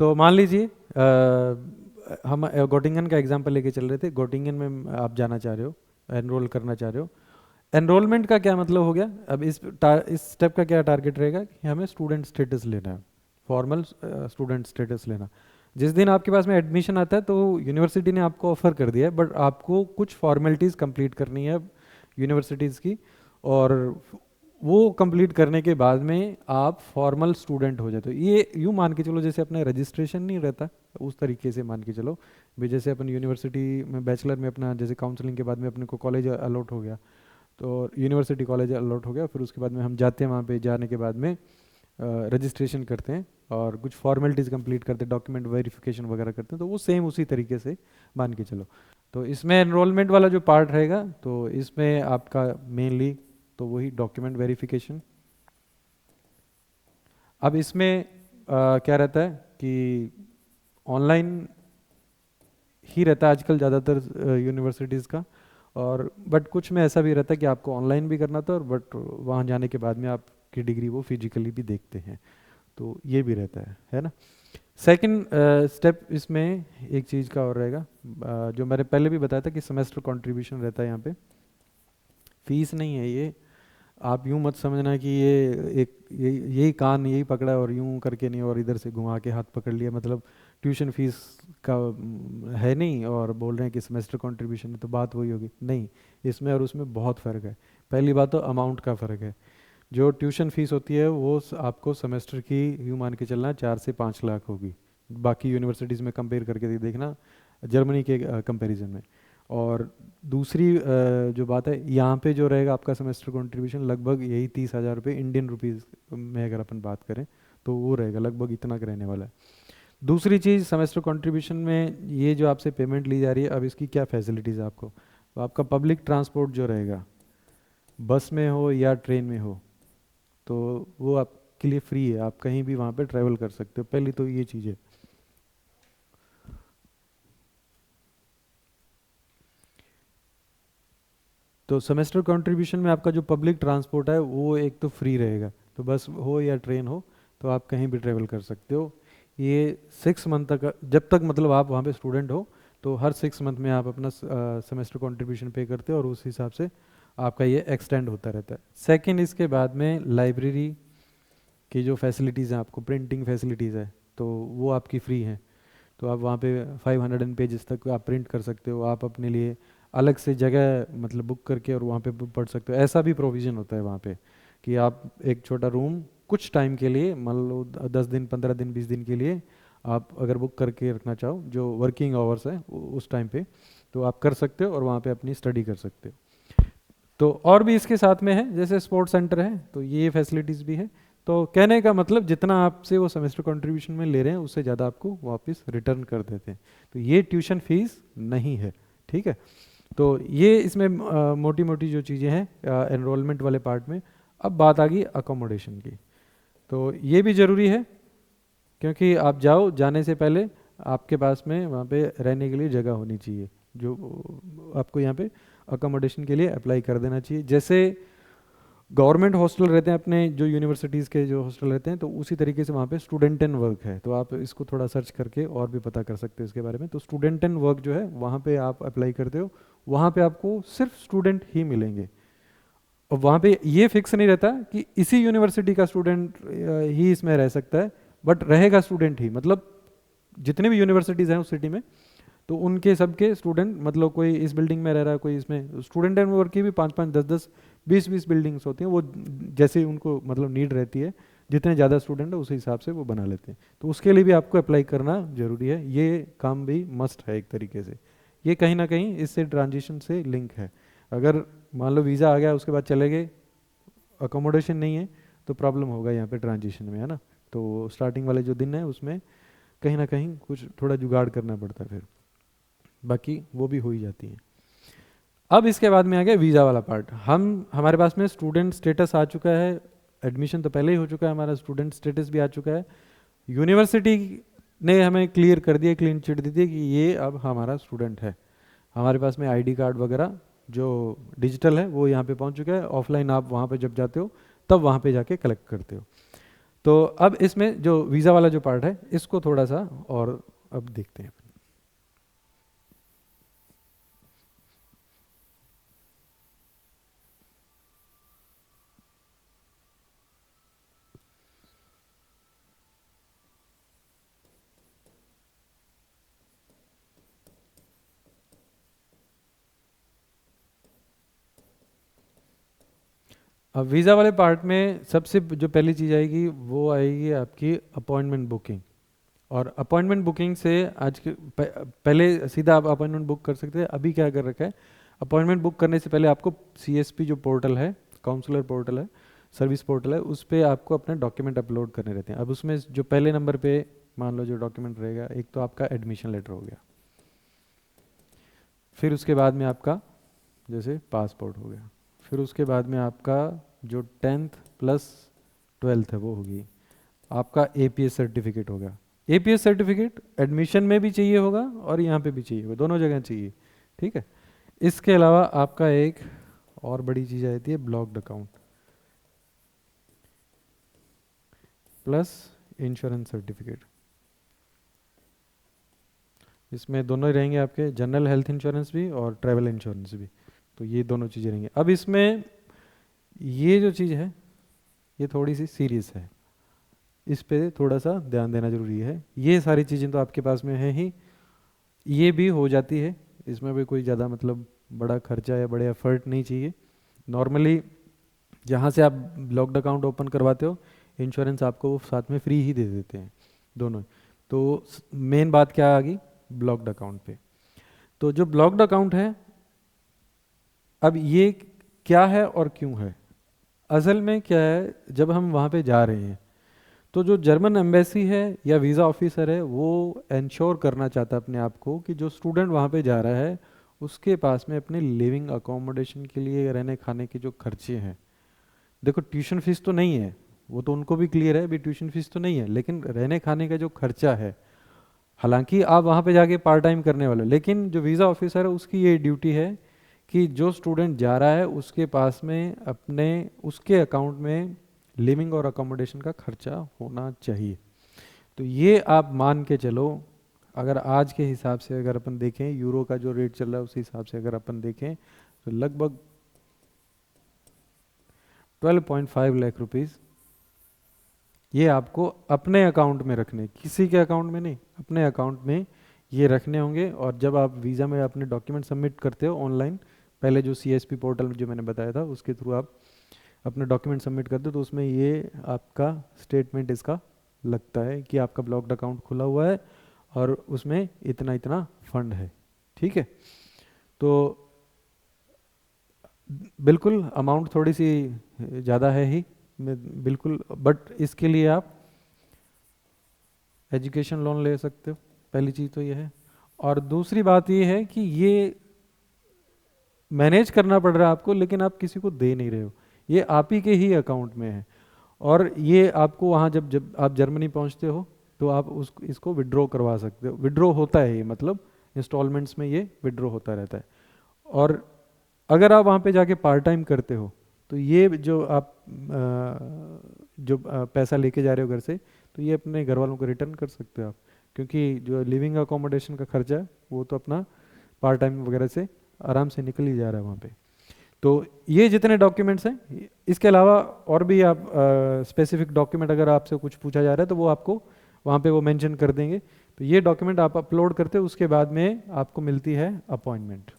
तो मान लीजिए हम गोटिंगन का एग्जांपल लेके चल रहे थे, गोटिंगन में आप जाना चाह रहे हो, एनरोल करना चाह रहे हो। एनरोलमेंट का क्या मतलब हो गया, अब इस स्टेप का क्या टारगेट रहेगा कि हमें स्टूडेंट स्टेटस लेना है, फॉर्मल स्टूडेंट स्टेटस लेना। जिस दिन आपके पास में एडमिशन आता है तो यूनिवर्सिटी ने आपको ऑफर कर दिया है, बट आपको कुछ फॉर्मेलिटीज़ कंप्लीट करनी है यूनिवर्सिटीज़ की, और वो कंप्लीट करने के बाद में आप फॉर्मल स्टूडेंट हो जाते हो। ये यूँ मान के चलो जैसे अपने रजिस्ट्रेशन नहीं रहता, उस तरीके से मान के चलो भाई। जैसे अपन यूनिवर्सिटी में बैचलर में अपना जैसे काउंसलिंग के बाद में अपने को कॉलेज अलॉट हो गया, तो यूनिवर्सिटी कॉलेज अलॉट हो गया, फिर उसके बाद में हम जाते हैं वहाँ पे, जाने के बाद में रजिस्ट्रेशन करते हैं और कुछ फॉर्मेलिटीज़ कंप्लीट करते हैं, डॉक्यूमेंट वेरिफिकेशन वगैरह करते हैं, तो वो सेम उसी तरीके से मान के चलो। तो इसमें एनरोलमेंट वाला जो पार्ट रहेगा, तो इसमें आपका मेनली तो वही डॉक्यूमेंट वेरिफिकेशन। अब इसमें क्या रहता है कि ऑनलाइन ही रहता है आजकल ज़्यादातर यूनिवर्सिटीज़ का, और बट कुछ में ऐसा भी रहता है कि आपको ऑनलाइन भी करना था, और बट वहाँ जाने के बाद में आपकी डिग्री वो फिजिकली भी देखते हैं, तो ये भी रहता है ना। सेकंड स्टेप इसमें एक चीज़ का और रहेगा, जो मैंने पहले भी बताया था कि सेमेस्टर कंट्रीब्यूशन रहता है यहाँ पे। फीस नहीं है ये, आप यूँ मत समझना कि ये एक यही कान यही पकड़ा और यूँ करके नहीं और इधर से घुमा के हाथ पकड़ लिया, मतलब ट्यूशन फीस का है नहीं और बोल रहे हैं कि सेमेस्टर कंट्रीब्यूशन है, तो बात वही होगी नहीं। इसमें और उसमें बहुत फ़र्क है। पहली बात तो अमाउंट का फ़र्क है। जो ट्यूशन फीस होती है वो आपको सेमेस्टर की यूँ मान के चलना 4 से 5 लाख होगी, बाकी यूनिवर्सिटीज़ में कंपेयर करके देखना, जर्मनी के कंपैरिजन में। और दूसरी जो बात है यहाँ पे जो रहेगा आपका सेमेस्टर कंट्रीब्यूशन लगभग यही 30,000 रुपये इंडियन रुपीज़ में अगर अपन बात करें तो वो रहेगा, लगभग इतना का रहने वाला है। दूसरी चीज़ सेमेस्टर कंट्रीब्यूशन में ये जो आपसे पेमेंट ली जा रही है, अब इसकी क्या फैसिलिटीज़ है आपको, तो आपका पब्लिक ट्रांसपोर्ट जो रहेगा, बस में हो या ट्रेन में हो, तो वो आप आपके लिए फ्री है, आप कहीं भी वहाँ पे ट्रैवल कर सकते हो। पहली तो ये चीज़ है। तो सेमेस्टर कंट्रीब्यूशन में आपका जो पब्लिक ट्रांसपोर्ट है वो एक तो फ्री रहेगा, तो बस हो या ट्रेन हो तो आप कहीं भी ट्रेवल कर सकते हो। ये 6 मंथ तक, जब तक मतलब आप वहाँ पे स्टूडेंट हो, तो हर 6 मंथ में आप अपना सेमेस्टर कंट्रीब्यूशन पे करते हो और उस हिसाब से आपका ये एक्सटेंड होता रहता है। सेकंड, इसके बाद में लाइब्रेरी की जो फैसिलिटीज़ हैं, आपको प्रिंटिंग फैसिलिटीज़ है तो वो आपकी फ्री हैं। तो आप वहाँ पे 500 पेजेस तक आप प्रिंट कर सकते हो, आप अपने लिए अलग से जगह मतलब बुक करके और वहाँ पे पढ़ सकते हो। ऐसा भी प्रोविज़न होता है वहाँ पे कि आप एक छोटा रूम कुछ टाइम के लिए, मान लो 10 दिन 15 दिन 20 दिन के लिए आप अगर बुक करके रखना चाहो, जो वर्किंग आवर्स है उस टाइम पे, तो आप कर सकते हो और वहाँ पे अपनी स्टडी कर सकते हो। तो और भी इसके साथ में है, जैसे स्पोर्ट्स सेंटर है तो ये फैसिलिटीज़ भी है। तो कहने का मतलब जितना आपसे वो सेमेस्टर कंट्रीब्यूशन में ले रहे हैं उससे ज़्यादा आपको वापस रिटर्न कर देते हैं। तो ये ट्यूशन फीस नहीं है, ठीक है। तो ये इसमें मोटी मोटी जो चीज़ें हैं एनरोलमेंट वाले पार्ट में। अब बात आ गई अकोमोडेशन की। तो ये भी ज़रूरी है क्योंकि आप जाओ, जाने से पहले आपके पास में वहाँ पे रहने के लिए जगह होनी चाहिए, जो आपको यहाँ पे अकोमोडेशन के लिए अप्लाई कर देना चाहिए। जैसे गवर्नमेंट हॉस्टल रहते हैं अपने, जो यूनिवर्सिटीज़ के जो हॉस्टल रहते हैं, तो उसी तरीके से वहाँ पे स्टूडेंट एंड वर्क है। तो आप इसको थोड़ा सर्च करके और भी पता कर सकते हो इसके बारे में। तो स्टूडेंट एंड वर्क जो है वहाँ पे आप अप्लाई करते हो, वहाँ पे आपको सिर्फ स्टूडेंट ही मिलेंगे। और वहाँ पे ये फिक्स नहीं रहता कि इसी यूनिवर्सिटी का स्टूडेंट ही इसमें रह सकता है, बट रहेगा स्टूडेंट ही। मतलब जितने भी यूनिवर्सिटीज़ हैं उस सिटी में, तो उनके सबके स्टूडेंट, मतलब कोई इस बिल्डिंग में रह रहा है, कोई इसमें, स्टूडेंट एंड वर्क की भी 5-5 10-10 20-20 बिल्डिंग्स होती हैं। वो जैसे उनको मतलब नीड रहती है, जितने ज़्यादा स्टूडेंट है उस हिसाब से वो बना लेते हैं। तो उसके लिए भी आपको अप्लाई करना जरूरी है, ये काम भी मस्ट है एक तरीके से। ये कहीं ना कहीं इससे ट्रांजिशन से लिंक है। अगर मान लो वीज़ा आ गया उसके बाद चले गए, अकोमोडेशन नहीं है, तो प्रॉब्लम होगा यहाँ पे ट्रांजिशन में, है ना। तो स्टार्टिंग वाले जो दिन है उसमें कहीं ना कहीं कुछ थोड़ा जुगाड़ करना पड़ता है, फिर बाकी वो भी हो ही जाती है। अब इसके बाद में आ गया वीज़ा वाला पार्ट। हमारे पास में स्टूडेंट स्टेटस आ चुका है, एडमिशन तो पहले ही हो चुका है, हमारा स्टूडेंट स्टेटस भी आ चुका है। यूनिवर्सिटी ने हमें क्लियर कर दिया, क्लीन चिट दी थी कि ये अब हमारा स्टूडेंट है। हमारे पास में आईडी कार्ड वगैरह जो डिजिटल है वो यहाँ पे पहुँच चुका है। ऑफलाइन आप वहाँ पे जब जाते हो तब वहाँ पे जाके कलेक्ट करते हो। तो अब इसमें जो वीज़ा वाला जो पार्ट है इसको थोड़ा सा और अब देखते हैं। अब वीज़ा वाले पार्ट में सबसे जो पहली चीज़ आएगी वो आएगी आपकी अपॉइंटमेंट बुकिंग। और अपॉइंटमेंट बुकिंग से आज के पहले सीधा आप अपॉइंटमेंट बुक कर सकते हैं। अभी क्या कर रखा है, अपॉइंटमेंट बुक करने से पहले आपको सीएसपी जो पोर्टल है, काउंसलर पोर्टल है, सर्विस पोर्टल है, उस पर आपको अपने डॉक्यूमेंट अपलोड करने रहते हैं। अब उसमें जो पहले नंबर पे मान लो जो डॉक्यूमेंट रहेगा, एक तो आपका एडमिशन लेटर हो गया, फिर उसके बाद में आपका जैसे पासपोर्ट हो गया, फिर उसके बाद में आपका जो 10th प्लस 12th है वो होगी, आपका एपीएस सर्टिफिकेट होगा। एपीएस सर्टिफिकेट एडमिशन में भी चाहिए होगा और यहाँ पे भी चाहिए होगा, दोनों जगह चाहिए, ठीक है। इसके अलावा आपका एक और बड़ी चीज़ आती है blocked account plus insurance certificate. इसमें दोनों ही रहेंगे आपके, जनरल हेल्थ इंश्योरेंस भी और ट्रैवल इंश्योरेंस भी। तो ये दोनों चीज़ें रहेंगी। अब इसमें ये जो चीज़ है ये थोड़ी सी सीरियस है, इस पे थोड़ा सा ध्यान देना जरूरी है। ये सारी चीज़ें तो आपके पास में है ही, ये भी हो जाती है, इसमें भी कोई ज़्यादा मतलब बड़ा खर्चा या बड़े एफर्ट नहीं चाहिए। नॉर्मली जहाँ से आप ब्लॉक्ड अकाउंट ओपन करवाते हो, इंश्योरेंस आपको वो साथ में फ्री ही दे देते हैं दोनों। तो मेन बात क्या आ गई ब्लॉक्ड अकाउंट पे। तो जो ब्लॉक्ड अकाउंट है, अब ये क्या है और क्यों है। असल में क्या है, जब हम वहाँ पे जा रहे हैं तो जो जर्मन एम्बेसी है या वीज़ा ऑफिसर है वो इंश्योर करना चाहता है अपने आप को कि जो स्टूडेंट वहाँ पे जा रहा है उसके पास में अपने लिविंग अकोमोडेशन के लिए, रहने खाने के जो खर्चे हैं, देखो ट्यूशन फीस तो नहीं है, वो तो उनको भी क्लियर है, अभी ट्यूशन फीस तो नहीं है, लेकिन रहने खाने का जो खर्चा है, हालांकि आप वहाँ पे जाके पार्ट टाइम करने वाले हो, लेकिन जो वीज़ा ऑफिसर है उसकी ये ड्यूटी है कि जो स्टूडेंट जा रहा है उसके पास में अपने उसके अकाउंट में लिविंग और अकोमोडेशन का खर्चा होना चाहिए। तो ये आप मान के चलो, अगर आज के हिसाब से अगर अपन देखें, यूरो का जो रेट चल रहा है उस हिसाब से अगर अपन देखें, तो लगभग 12.5 लाख रुपीस ये आपको अपने अकाउंट में रखने, किसी के अकाउंट में नहीं, अपने अकाउंट में ये रखने होंगे। और जब आप वीज़ा में अपने डॉक्यूमेंट सबमिट करते हो ऑनलाइन, पहले जो CSP पोर्टल जो मैंने बताया था उसके थ्रू आप अपने डॉक्यूमेंट सबमिट करते हो, तो उसमें ये आपका स्टेटमेंट इसका लगता है कि आपका ब्लॉक्ड अकाउंट खुला हुआ है और उसमें इतना इतना फंड है। ठीक है, तो बिल्कुल अमाउंट थोड़ी सी ज़्यादा है ही, बिल्कुल, बट इसके लिए आप एजुकेशन लोन ले सकते हो, पहली चीज़ तो ये है। और दूसरी बात ये है कि ये मैनेज करना पड़ रहा है आपको, लेकिन आप किसी को दे नहीं रहे हो, ये आप ही के ही अकाउंट में है। और ये आपको वहाँ जब जब आप जर्मनी पहुँचते हो तो आप उस इसको विड्रॉ करवा सकते हो, विड्रॉ होता है ये, मतलब इंस्टॉलमेंट्स में ये विड्रॉ होता रहता है। और अगर आप वहाँ पे जाके पार्ट टाइम करते हो तो ये जो आप पैसा लेके जा रहे हो घर से, तो ये अपने घर वालों को रिटर्न कर सकते हो आप, क्योंकि जो लिविंग अकोमोडेशन का खर्चा है वो तो अपना पार्ट टाइम वगैरह से आराम से निकल ही जा रहा है वहाँ पे। तो ये जितने डॉक्यूमेंट्स हैं, इसके अलावा और भी आप स्पेसिफिक डॉक्यूमेंट अगर आपसे कुछ पूछा जा रहा है तो वो आपको वहाँ पे वो मेंशन कर देंगे। तो ये डॉक्यूमेंट आप अपलोड करते हो, उसके बाद में आपको मिलती है अपॉइंटमेंट।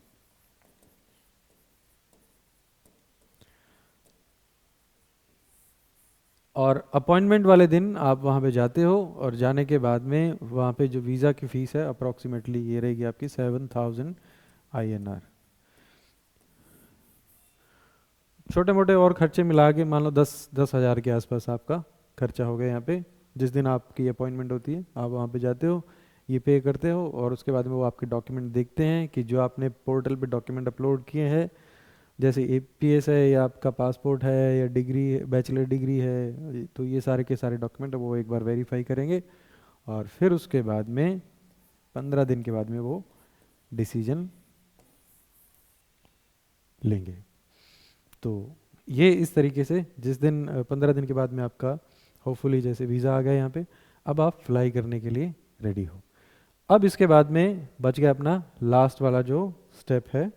और अपॉइंटमेंट वाले दिन आप वहाँ पे जाते हो, और जाने के बाद में वहाँ पे जो वीज़ा की फ़ीस है अप्रॉक्सीमेटली ये रहेगी आपकी 7,000 INR। छोटे मोटे और खर्चे मिला के मान लो 10,000 के आसपास आपका खर्चा हो गया यहाँ पे। जिस दिन आपकी अपॉइंटमेंट होती है आप वहाँ पे जाते हो, ये पे करते हो, और उसके बाद में वो आपके डॉक्यूमेंट देखते हैं कि जो आपने पोर्टल पे डॉक्यूमेंट अपलोड किए हैं, जैसे APS है या आपका पासपोर्ट है या डिग्री, बैचलर डिग्री है, तो ये सारे के सारे डॉक्यूमेंट वो एक बार वेरीफाई करेंगे, और फिर उसके बाद में 15 दिन के बाद में वो डिसीजन लेंगे। तो ये इस तरीके से जिस दिन 15 दिन के बाद में आपका होपफुली जैसे वीज़ा आ गया यहाँ पे, अब आप फ्लाई करने के लिए रेडी हो। अब इसके बाद में बच गया अपना लास्ट वाला जो स्टेप है,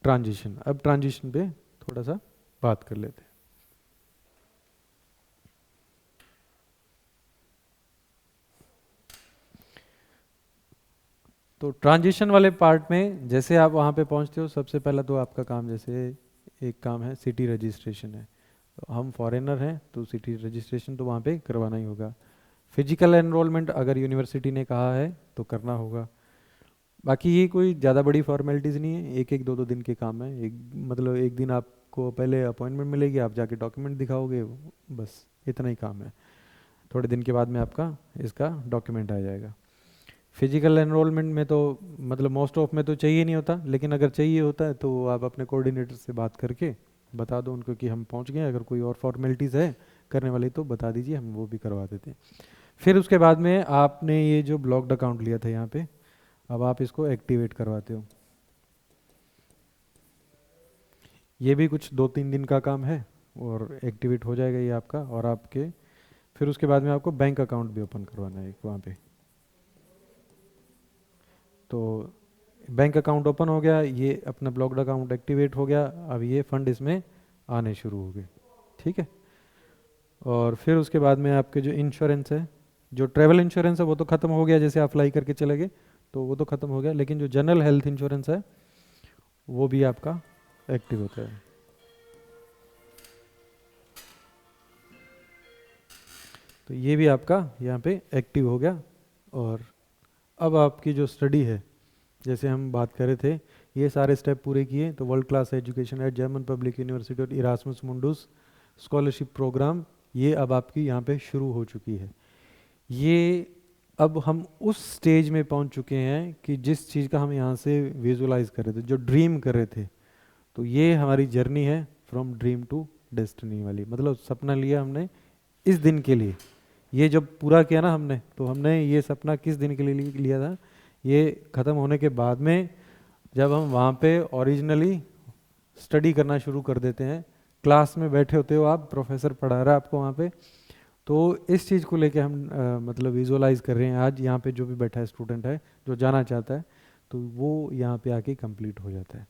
ट्रांजिशन। अब ट्रांजिशन पे थोड़ा सा बात कर लेते हैं। तो ट्रांजिशन वाले पार्ट में जैसे आप वहाँ पे पहुँचते हो, सबसे पहला तो आपका काम, जैसे एक काम है सिटी रजिस्ट्रेशन है, तो हम फॉरेनर हैं तो सिटी रजिस्ट्रेशन तो वहाँ पे करवाना ही होगा। फिजिकल एनरोलमेंट अगर यूनिवर्सिटी ने कहा है तो करना होगा। बाकी ये कोई ज़्यादा बड़ी फॉर्मेलिटीज़ नहीं है, एक एक दो दो दिन के काम है। एक मतलब एक दिन आपको पहले अपॉइंटमेंट मिलेगी, आप जाके डॉक्यूमेंट दिखाओगे, बस इतना ही काम है। थोड़े दिन के बाद में आपका इसका डॉक्यूमेंट आ जाएगा। फिजिकल एनरोलमेंट में तो मतलब मोस्ट ऑफ में तो चाहिए नहीं होता, लेकिन अगर चाहिए होता है तो आप अपने कोऑर्डिनेटर से बात करके बता दो उनको कि हम पहुंच गए, अगर कोई और फॉर्मेलिटीज़ है करने वाली तो बता दीजिए, हम वो भी करवा देते हैं। फिर उसके बाद में आपने ये जो ब्लॉक्ड अकाउंट लिया था यहाँ पे, अब आप इसको एक्टिवेट करवाते हो। ये भी कुछ 2-3 दिन का काम है और एक्टिवेट हो जाएगा ये आपका। और आपके फिर उसके बाद में आपको बैंक अकाउंट भी ओपन करवाना है वहाँ पे। तो बैंक अकाउंट ओपन हो गया, ये अपना ब्लॉक्ड अकाउंट एक्टिवेट हो गया, अब ये फंड इसमें आने शुरू हो गए। ठीक है, और फिर उसके बाद में आपके जो इंश्योरेंस है, जो ट्रैवल इंश्योरेंस है वो तो ख़त्म हो गया, जैसे आप फ्लाई करके चले गए तो वो तो ख़त्म हो गया, लेकिन जो जनरल हेल्थ इंश्योरेंस है वो भी आपका एक्टिव होता है। तो ये भी आपका यहाँ पे एक्टिव हो गया। और अब आपकी जो स्टडी है, जैसे हम बात कर रहे थे, ये सारे स्टेप पूरे किए तो world class education at German public university और इरास्मस मुंडस स्कॉलरशिप प्रोग्राम, ये अब आपकी यहाँ पे शुरू हो चुकी है। ये अब हम उस स्टेज में पहुँच चुके हैं कि जिस चीज़ का हम यहाँ से विजुलाइज कर रहे थे, जो ड्रीम कर रहे थे, तो ये हमारी जर्नी है फ्रॉम ड्रीम टू डेस्टिनी वाली। मतलब सपना लिया हमने, इस दिन के लिए। ये जब पूरा किया ना हमने, तो हमने ये सपना किस दिन के लिए लिया था, ये ख़त्म होने के बाद में जब हम वहाँ पे ओरिजिनली स्टडी करना शुरू कर देते हैं, क्लास में बैठे होते हो आप, प्रोफेसर पढ़ा रहा है आपको वहाँ पे, तो इस चीज़ को लेके हम मतलब विजुअलाइज कर रहे हैं आज यहाँ पे जो भी बैठा है स्टूडेंट है जो जाना चाहता है, तो वो यहाँ पे आके कंप्लीट हो जाता है।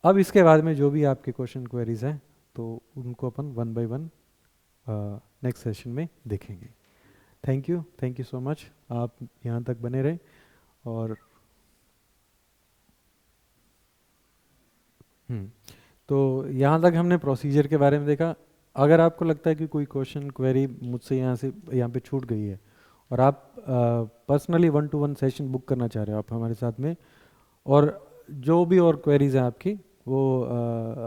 अब इसके बाद में जो भी आपके क्वेश्चन क्वेरीज हैं तो उनको अपन one by one next session में देखेंगे। थैंक यू सो मच, आप यहाँ तक बने रहें। और तो यहाँ तक हमने प्रोसीजर के बारे में देखा। अगर आपको लगता है कि कोई क्वेश्चन क्वेरी मुझसे यहाँ पे छूट गई है और आप पर्सनली 1-to-1 सेशन बुक करना चाह रहे हो आप हमारे साथ में, और जो भी और क्वेरीज हैं आपकी वो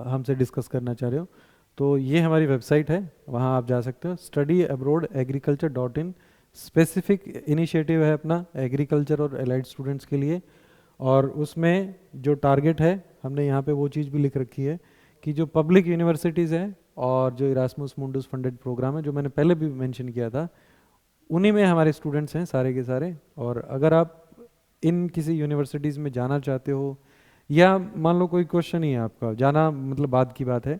हमसे डिस्कस करना चाह रहे हो, तो ये हमारी वेबसाइट है, वहाँ आप जा सकते हो, studyabroadagriculture.in। स्पेसिफिक इनिशिएटिव है अपना एग्रीकल्चर और एलाइड स्टूडेंट्स के लिए, और उसमें जो टारगेट है हमने यहाँ पे वो चीज़ भी लिख रखी है कि जो पब्लिक यूनिवर्सिटीज़ हैं और जो इरास्मुस मुंडस फंडेड प्रोग्राम है जो मैंने पहले भी मेंशन किया था, उन्हीं में हमारे स्टूडेंट्स हैं सारे के सारे। और अगर आप इन किसी यूनिवर्सिटीज़ में जाना चाहते हो, या मान लो कोई क्वेश्चन ही है आपका, जाना मतलब बाद की बात है,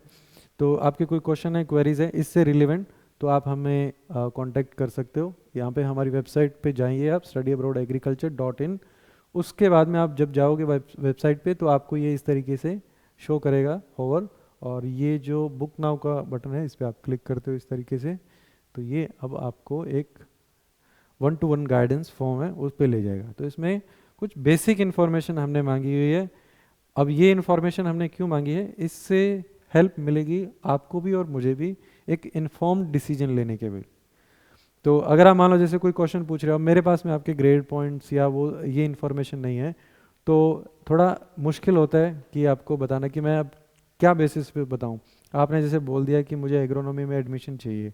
तो आपके कोई क्वेश्चन है क्वेरीज है इससे रिलेवेंट, तो आप हमें कांटेक्ट कर सकते हो। यहाँ पे हमारी वेबसाइट पे जाइए आप, studyabroadagriculture.in। उसके बाद में आप जब जाओगे वेबसाइट पे तो आपको ये इस तरीके से शो करेगा होवर, और ये जो बुक नाउ का बटन है इस पर आप क्लिक करते हो इस तरीके से, तो ये अब आपको एक 1-to-1 गाइडेंस फॉर्म है उस पर ले जाएगा। तो इसमें कुछ बेसिक इन्फॉर्मेशन हमने मांगी हुई है। अब ये इन्फॉर्मेशन हमने क्यों मांगी है, इससे हेल्प मिलेगी आपको भी और मुझे भी एक इन्फॉर्म्ड डिसीजन लेने के भी। तो अगर आप मान लो जैसे कोई क्वेश्चन पूछ रहे हो, मेरे पास में आपके ग्रेड पॉइंट्स या वो ये इन्फॉर्मेशन नहीं है, तो थोड़ा मुश्किल होता है कि आपको बताना कि मैं अब क्या बेसिस पे बताऊं। आपने जैसे बोल दिया कि मुझे एग्रोनॉमी में एडमिशन चाहिए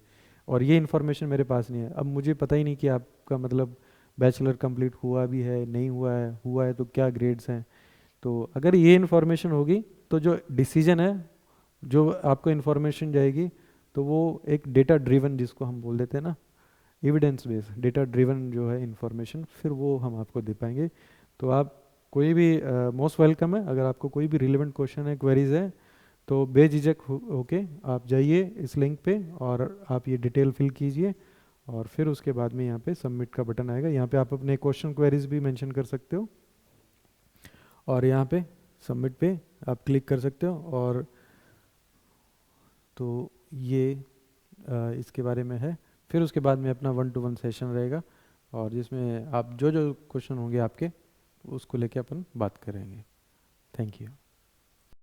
और ये इन्फॉर्मेशन मेरे पास नहीं है, अब मुझे पता ही नहीं कि आपका मतलब बैचलर कंप्लीट हुआ भी है नहीं हुआ है तो क्या ग्रेड्स हैं। तो अगर ये इन्फॉर्मेशन होगी तो जो डिसीजन है, जो आपको इन्फॉर्मेशन जाएगी, तो वो एक डेटा ड्रिवन जिसको हम बोल देते हैं ना, एविडेंस बेस्ड डेटा ड्रिवन जो है इन्फॉर्मेशन, फिर वो हम आपको दे पाएंगे। तो आप कोई भी मोस्ट वेलकम है, अगर आपको कोई भी रिलेवेंट क्वेश्चन है क्वेरीज है तो बेझिझक होके आप जाइए इस लिंक पे और आप ये डिटेल फिल कीजिए, और फिर उसके बाद में यहाँ पे सबमिट का बटन आएगा, यहाँ पे आप अपने क्वेश्चन क्वेरीज भी मेंशन कर सकते हो और यहाँ पे सबमिट पे आप क्लिक कर सकते हो। और तो ये इसके बारे में है। फिर उसके बाद में अपना 1-to-1 सेशन रहेगा और जिसमें आप जो जो क्वेश्चन होंगे आपके उसको लेके अपन बात करेंगे। Thank you.